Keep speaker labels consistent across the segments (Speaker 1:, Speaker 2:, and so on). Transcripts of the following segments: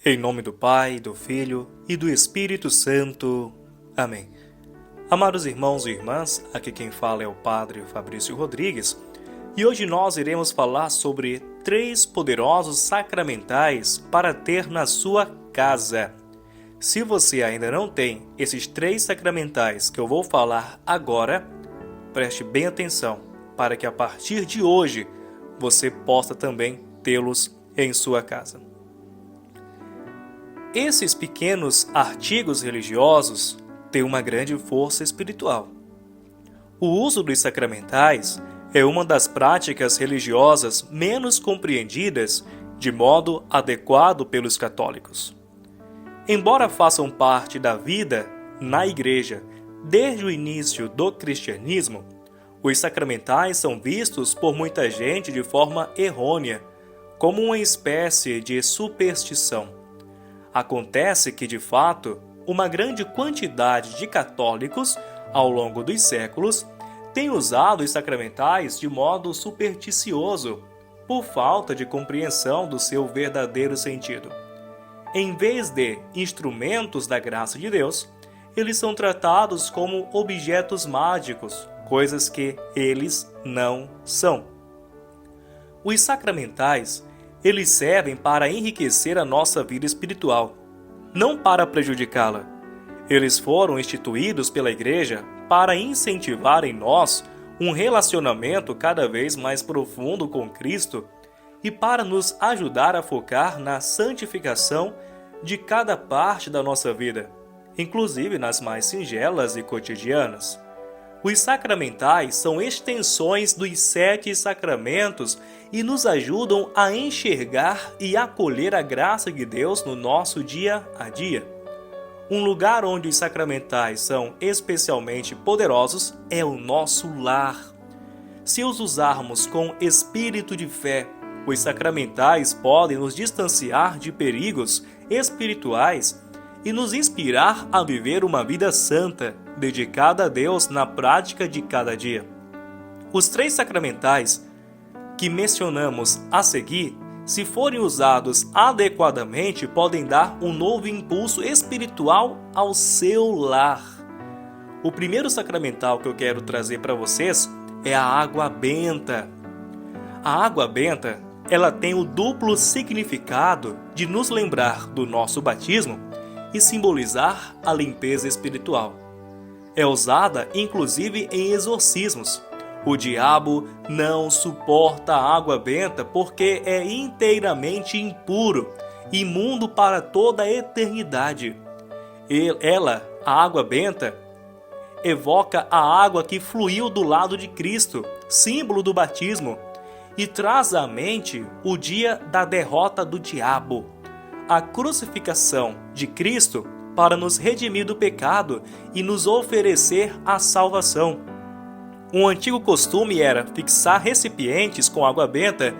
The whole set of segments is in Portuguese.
Speaker 1: Em nome do Pai, do Filho e do Espírito Santo. Amém. Amados irmãos e irmãs, aqui quem fala é o Padre Fabrício Rodrigues, e hoje nós iremos falar sobre 3 poderosos sacramentais para ter na sua casa. Se você ainda não tem esses 3 sacramentais que eu vou falar agora, preste bem atenção, para que a partir de hoje você possa também tê-los em sua casa. Esses pequenos artigos religiosos têm uma grande força espiritual. O uso dos sacramentais é uma das práticas religiosas menos compreendidas de modo adequado pelos católicos. Embora façam parte da vida na Igreja desde o início do cristianismo, os sacramentais são vistos por muita gente de forma errônea, como uma espécie de superstição. Acontece que, de fato, uma grande quantidade de católicos, ao longo dos séculos, tem usado os sacramentais de modo supersticioso, por falta de compreensão do seu verdadeiro sentido. Em vez de instrumentos da graça de Deus, eles são tratados como objetos mágicos, coisas que eles não são. Os sacramentais eles servem para enriquecer a nossa vida espiritual, não para prejudicá-la. Eles foram instituídos pela Igreja para incentivar em nós um relacionamento cada vez mais profundo com Cristo e para nos ajudar a focar na santificação de cada parte da nossa vida, inclusive nas mais singelas e cotidianas. Os sacramentais são extensões dos 7 sacramentos e nos ajudam a enxergar e acolher a graça de Deus no nosso dia a dia. Um lugar onde os sacramentais são especialmente poderosos é o nosso lar. Se os usarmos com espírito de fé, os sacramentais podem nos distanciar de perigos espirituais e nos inspirar a viver uma vida santa, dedicada a Deus na prática de cada dia. Os 3 sacramentais que mencionamos a seguir, se forem usados adequadamente, podem dar um novo impulso espiritual ao seu lar. O primeiro sacramental que eu quero trazer para vocês é a água benta. A água benta, ela tem o duplo significado de nos lembrar do nosso batismo e simbolizar a limpeza espiritual. É usada inclusive em exorcismos. O diabo não suporta a água benta porque é inteiramente impuro, imundo para toda a eternidade. A água benta, evoca a água que fluiu do lado de Cristo, símbolo do batismo, e traz à mente o dia da derrota do diabo, a crucificação de Cristo para nos redimir do pecado e nos oferecer a salvação. Um antigo costume era fixar recipientes com água benta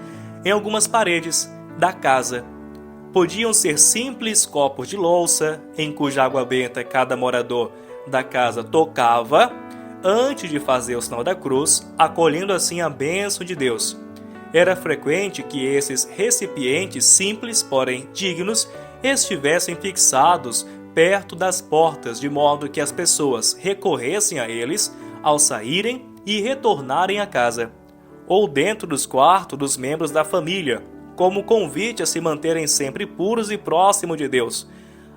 Speaker 1: em algumas paredes da casa. Podiam ser simples copos de louça, em cuja água benta cada morador da casa tocava antes de fazer o sinal da cruz, acolhendo assim a bênção de Deus. Era frequente que esses recipientes simples, porém dignos, estivessem fixados perto das portas, de modo que as pessoas recorressem a eles ao saírem e retornarem à casa, ou dentro dos quartos dos membros da família, como convite a se manterem sempre puros e próximos de Deus.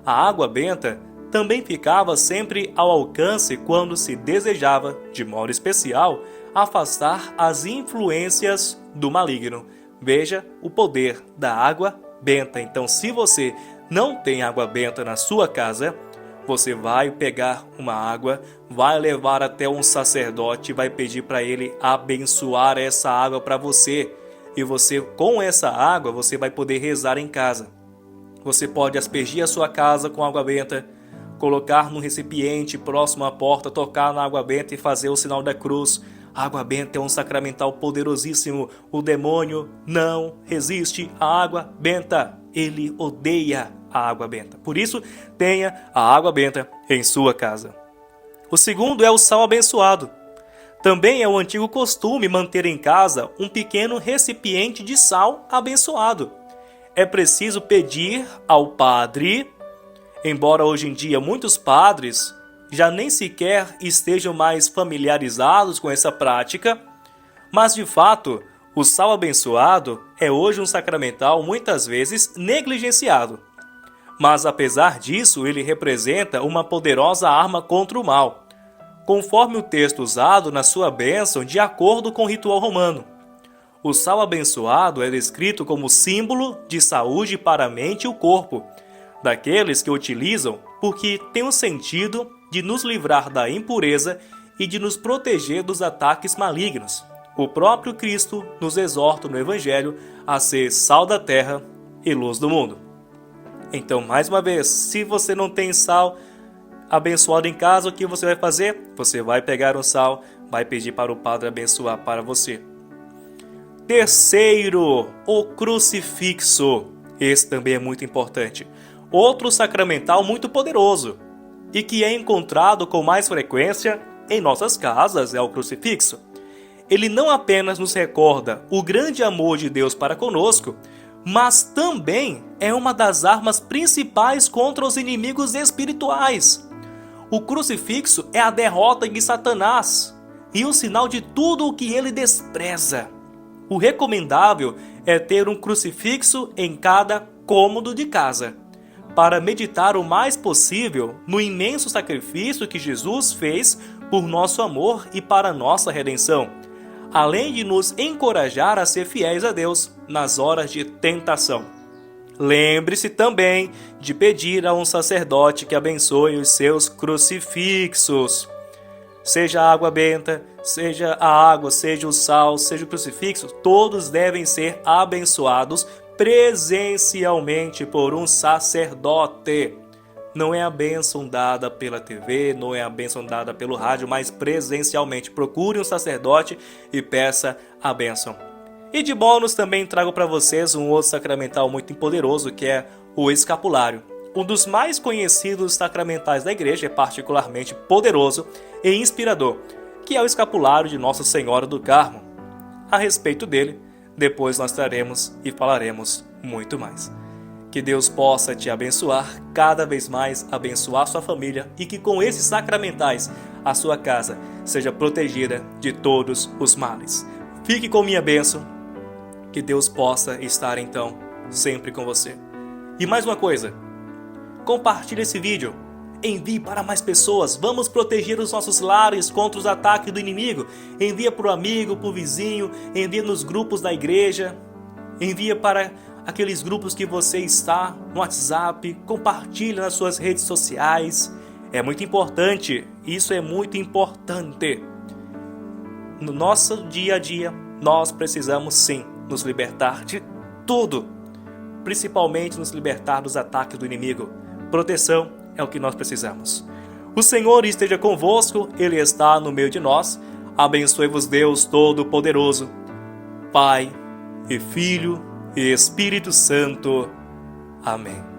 Speaker 1: A água benta também ficava sempre ao alcance quando se desejava, de modo especial, afastar as influências do maligno. Veja o poder da água benta. Então, se você não tem água benta na sua casa, você vai pegar uma água, vai levar até um sacerdote e vai pedir para ele abençoar essa água para você. E você, com essa água, você vai poder rezar em casa. Você pode aspergir a sua casa com água benta, colocar num recipiente próximo à porta, tocar na água benta e fazer o sinal da cruz. A água benta é um sacramental poderosíssimo. O demônio não resiste à água benta. Ele odeia a água benta. Por isso, tenha a água benta em sua casa. O segundo é o sal abençoado. Também é o antigo costume manter em casa um pequeno recipiente de sal abençoado. é preciso pedir ao padre, embora hoje em dia muitos padres já nem sequer estejam mais familiarizados com essa prática, mas de fato, o sal abençoado é hoje um sacramental muitas vezes negligenciado. Mas apesar disso, ele representa uma poderosa arma contra o mal, conforme o texto usado na sua bênção de acordo com o ritual romano. O sal abençoado é descrito como símbolo de saúde para a mente e o corpo, daqueles que o utilizam porque tem o sentido de nos livrar da impureza e de nos proteger dos ataques malignos. O próprio Cristo nos exorta no Evangelho a ser sal da terra e luz do mundo. Então, mais uma vez, se você não tem sal abençoado em casa, o que você vai fazer? Você vai pegar um sal, vai pedir para o Padre abençoar para você. Terceiro, o crucifixo. Esse também é muito importante. Outro sacramental muito poderoso e que é encontrado com mais frequência em nossas casas é o crucifixo. Ele não apenas nos recorda o grande amor de Deus para conosco, mas também é uma das armas principais contra os inimigos espirituais. O crucifixo é a derrota de Satanás e o sinal de tudo o que ele despreza. O recomendável é ter um crucifixo em cada cômodo de casa, para meditar o mais possível no imenso sacrifício que Jesus fez por nosso amor e para nossa redenção, além de nos encorajar a ser fiéis a Deus nas horas de tentação. Lembre-se também de pedir a um sacerdote que abençoe os seus crucifixos. Seja a água benta, seja a água, seja o sal, seja o crucifixo, todos devem ser abençoados presencialmente por um sacerdote. Não é a bênção dada pela TV, não é a bênção dada pelo rádio, mas presencialmente. Procure um sacerdote e peça a bênção. E de bônus também trago para vocês um outro sacramental muito poderoso, que é o escapulário. Um dos mais conhecidos sacramentais da igreja, é particularmente poderoso e inspirador, que é o escapulário de Nossa Senhora do Carmo. A respeito dele, depois nós traremos e falaremos muito mais. Que Deus possa te abençoar, cada vez mais abençoar sua família e que com esses sacramentais a sua casa seja protegida de todos os males. Fique com minha bênção, que Deus possa estar então sempre com você. E mais uma coisa, compartilhe esse vídeo, envie para mais pessoas, vamos proteger os nossos lares contra os ataques do inimigo. Envia para o amigo, para o vizinho, envia nos grupos da igreja, envia para aqueles grupos que você está no WhatsApp, compartilha nas suas redes sociais. É muito importante, isso é muito importante. No nosso dia a dia, nós precisamos sim nos libertar de tudo, principalmente nos libertar dos ataques do inimigo. Proteção é o que nós precisamos. O Senhor esteja convosco, Ele está no meio de nós. Abençoe-vos Deus Todo-Poderoso, Pai e Filho e Espírito Santo. Amém.